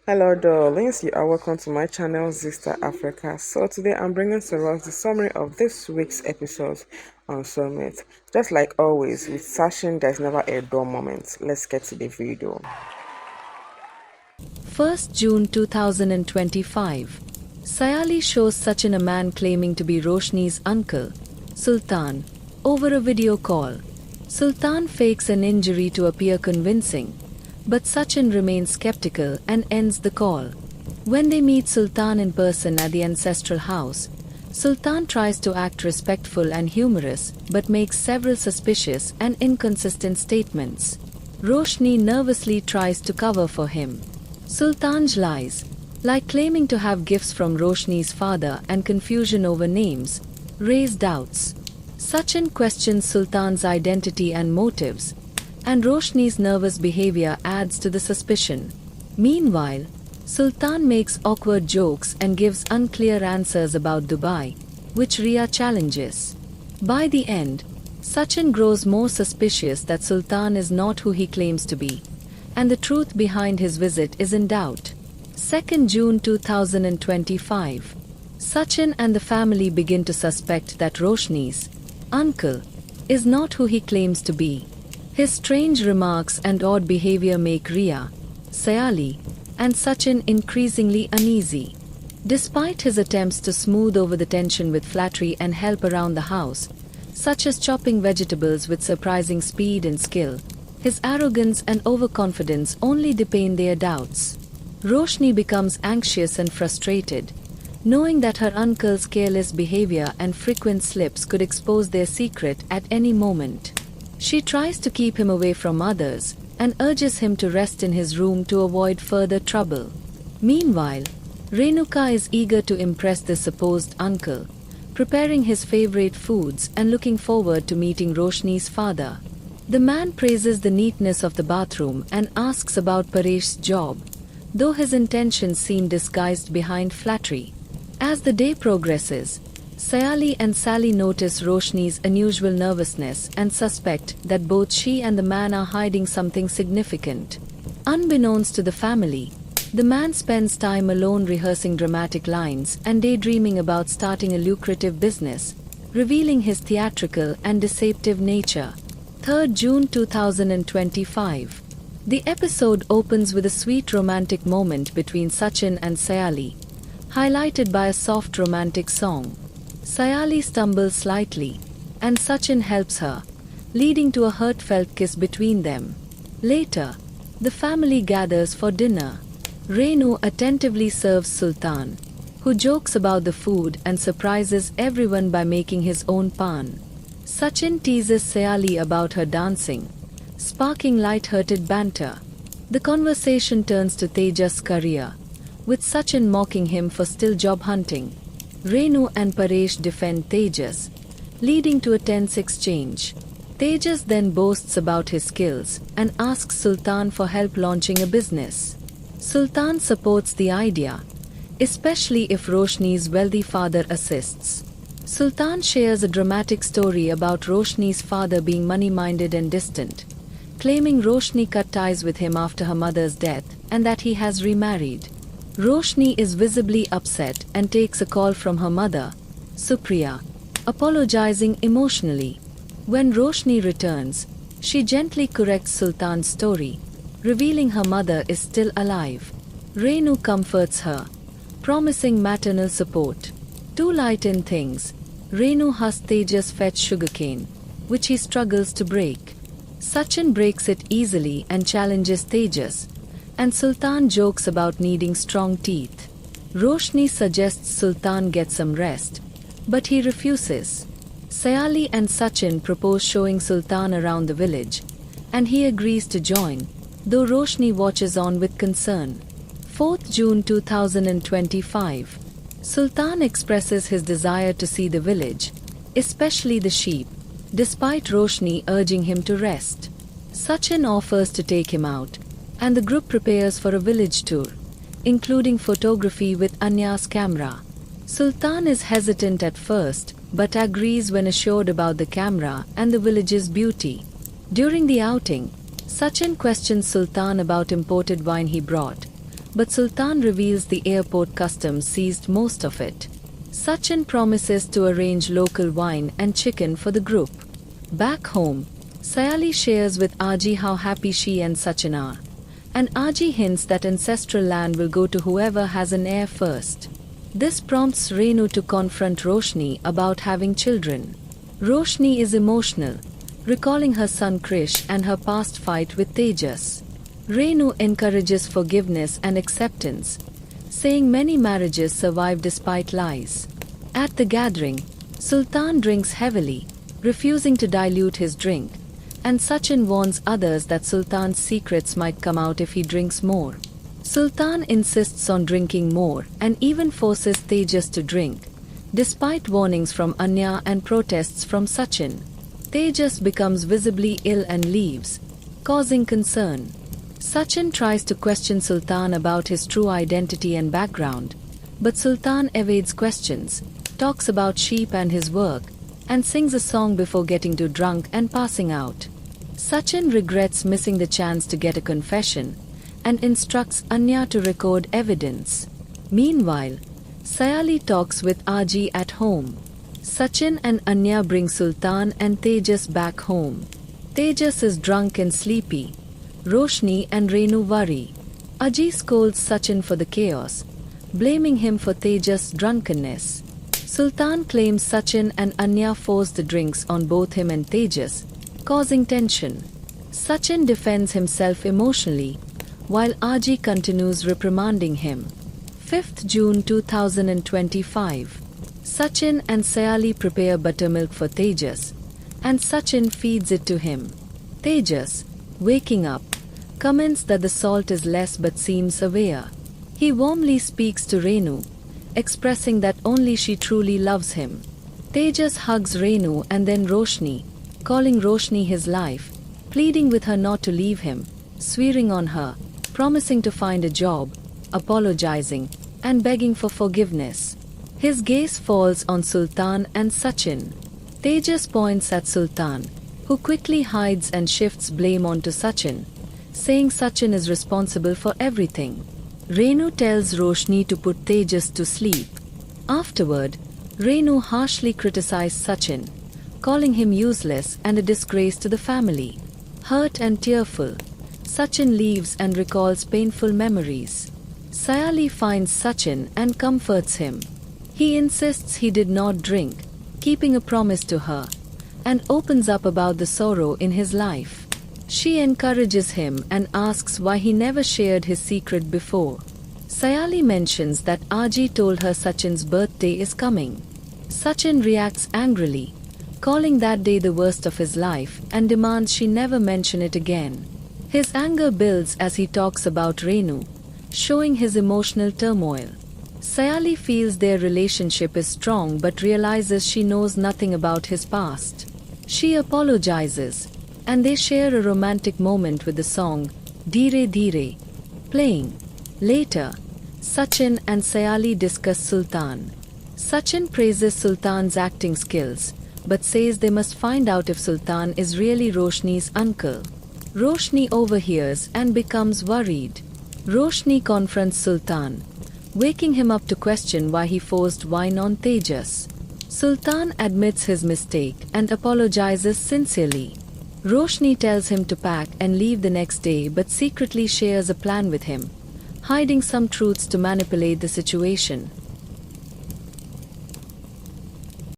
Hello darlings, you are welcome to my channel Zista Africa. So today I'm bringing to us the summary of this week's episode on Soulmate. Just like always, with Sachin there's never a dull moment. Let's get to the video. 1st June 2025. Sayali shows Sachin a man claiming to be Roshni's uncle, Sultan, over a video call. Sultan fakes an injury to appear convincing, but Sachin remains skeptical and ends the call. When they meet Sultan in person at the ancestral house, Sultan tries to act respectful and humorous but makes several suspicious and inconsistent statements. Roshni nervously tries to cover for him. Sultan's lies, like claiming to have gifts from Roshni's father and confusion over names, raise doubts. Sachin questions Sultan's identity and motives, and Roshni's nervous behavior adds to the suspicion. Meanwhile, Sultan makes awkward jokes and gives unclear answers about Dubai, which Ria challenges. By the end, Sachin grows more suspicious that Sultan is not who he claims to be, and the truth behind his visit is in doubt. 2nd June 2025. Sachin and the family begin to suspect that Roshni's uncle is not who he claims to be. His strange remarks and odd behavior make Ria, Sayali, and Sachin increasingly uneasy. Despite his attempts to smooth over the tension with flattery and help around the house, such as chopping vegetables with surprising speed and skill, his arrogance and overconfidence only deepen their doubts. Roshni becomes anxious and frustrated, knowing that her uncle's careless behavior and frequent slips could expose their secret at any moment. She tries to keep him away from others and urges him to rest in his room to avoid further trouble. Meanwhile, Renuka is eager to impress the supposed uncle, preparing his favorite foods and looking forward to meeting Roshni's father. The man praises the neatness of the bathroom and asks about Paresh's job, though his intentions seem disguised behind flattery. As the day progresses, Sayali and Sally notice Roshni's unusual nervousness and suspect that both she and the man are hiding something significant. Unbeknownst to the family, the man spends time alone rehearsing dramatic lines and daydreaming about starting a lucrative business, revealing his theatrical and deceptive nature. 3rd June 2025. The episode opens with a sweet romantic moment between Sachin and Sayali, highlighted by a soft romantic song. Sayali stumbles slightly, and Sachin helps her, leading to a heartfelt kiss between them. Later, the family gathers for dinner. Renu attentively serves Sultan, who jokes about the food and surprises everyone by making his own pan. Sachin teases Sayali about her dancing, sparking light-hearted banter. The conversation turns to Tejas' career, with Sachin mocking him for still job hunting. Renu and Paresh defend Tejas, leading to a tense exchange. Tejas then boasts about his skills and asks Sultan for help launching a business. Sultan supports the idea, especially if Roshni's wealthy father assists. Sultan shares a dramatic story about Roshni's father being money-minded and distant, claiming Roshni cut ties with him after her mother's death and that he has remarried. Roshni is visibly upset and takes a call from her mother, Supriya, apologizing emotionally. When Roshni returns, she gently corrects Sultan's story, revealing her mother is still alive. Renu comforts her, promising maternal support. To lighten things, Renu has Tejas fetch sugarcane, which he struggles to break. Sachin breaks it easily and challenges Tejas, and Sultan jokes about needing strong teeth. Roshni suggests Sultan get some rest, but he refuses. Sayali and Sachin propose showing Sultan around the village, and he agrees to join, though Roshni watches on with concern. 4th June 2025. Sultan expresses his desire to see the village, especially the sheep, despite Roshni urging him to rest. Sachin offers to take him out, and the group prepares for a village tour, including photography with Anya's camera. Sultan is hesitant at first, but agrees when assured about the camera and the village's beauty. During the outing, Sachin questions Sultan about imported wine he brought, but Sultan reveals the airport customs seized most of it. Sachin promises to arrange local wine and chicken for the group. Back home, Sayali shares with Aji how happy she and Sachin are, and Aji hints that ancestral land will go to whoever has an heir first. This prompts Renu to confront Roshni about having children. Roshni is emotional, recalling her son Krish and her past fight with Tejas. Renu encourages forgiveness and acceptance, saying many marriages survive despite lies. At the gathering, Sultan drinks heavily, refusing to dilute his drink, and Sachin warns others that Sultan's secrets might come out if he drinks more. Sultan insists on drinking more and even forces Tejas to drink. Despite warnings from Anya and protests from Sachin, Tejas becomes visibly ill and leaves, causing concern. Sachin tries to question Sultan about his true identity and background, but Sultan evades questions, talks about sheep and his work, and sings a song before getting too drunk and passing out. Sachin regrets missing the chance to get a confession and instructs Anya to record evidence. Meanwhile, Sayali talks with Aji at home. Sachin and Anya bring Sultan and Tejas back home. Tejas is drunk and sleepy. Roshni and Renu worry. Aji scolds Sachin for the chaos, blaming him for Tejas' drunkenness. Sultan claims Sachin and Anya forced the drinks on both him and Tejas, causing tension. Sachin defends himself emotionally, while Aji continues reprimanding him. 5th June 2025. Sachin and Sayali prepare buttermilk for Tejas, and Sachin feeds it to him. Tejas, waking up, comments that the salt is less but seems aware. He warmly speaks to Renu, expressing that only she truly loves him. Tejas hugs Renu and then Roshni, calling Roshni his life, pleading with her not to leave him, swearing on her, promising to find a job, apologizing, and begging for forgiveness. His gaze falls on Sultan and Sachin. Tejas points at Sultan, who quickly hides and shifts blame onto Sachin, saying Sachin is responsible for everything. Renu tells Roshni to put Tejas to sleep. Afterward, Renu harshly criticizes Sachin, calling him useless and a disgrace to the family. Hurt and tearful, Sachin leaves and recalls painful memories. Sayali finds Sachin and comforts him. He insists he did not drink, keeping a promise to her, and opens up about the sorrow in his life. She encourages him and asks why he never shared his secret before. Sayali mentions that Aji told her Sachin's birthday is coming. Sachin reacts angrily, calling that day the worst of his life and demands she never mention it again. His anger builds as he talks about Renu, showing his emotional turmoil. Sayali feels their relationship is strong but realizes she knows nothing about his past. She apologizes, and they share a romantic moment with the song Dheere Dheere playing. Later, Sachin and Sayali discuss Sultan. Sachin praises Sultan's acting skills, but says they must find out if Sultan is really Roshni's uncle. Roshni overhears and becomes worried. Roshni confronts Sultan, waking him up to question why he forced wine on Tejas. Sultan admits his mistake and apologizes sincerely. Roshni tells him to pack and leave the next day but secretly shares a plan with him, hiding some truths to manipulate the situation.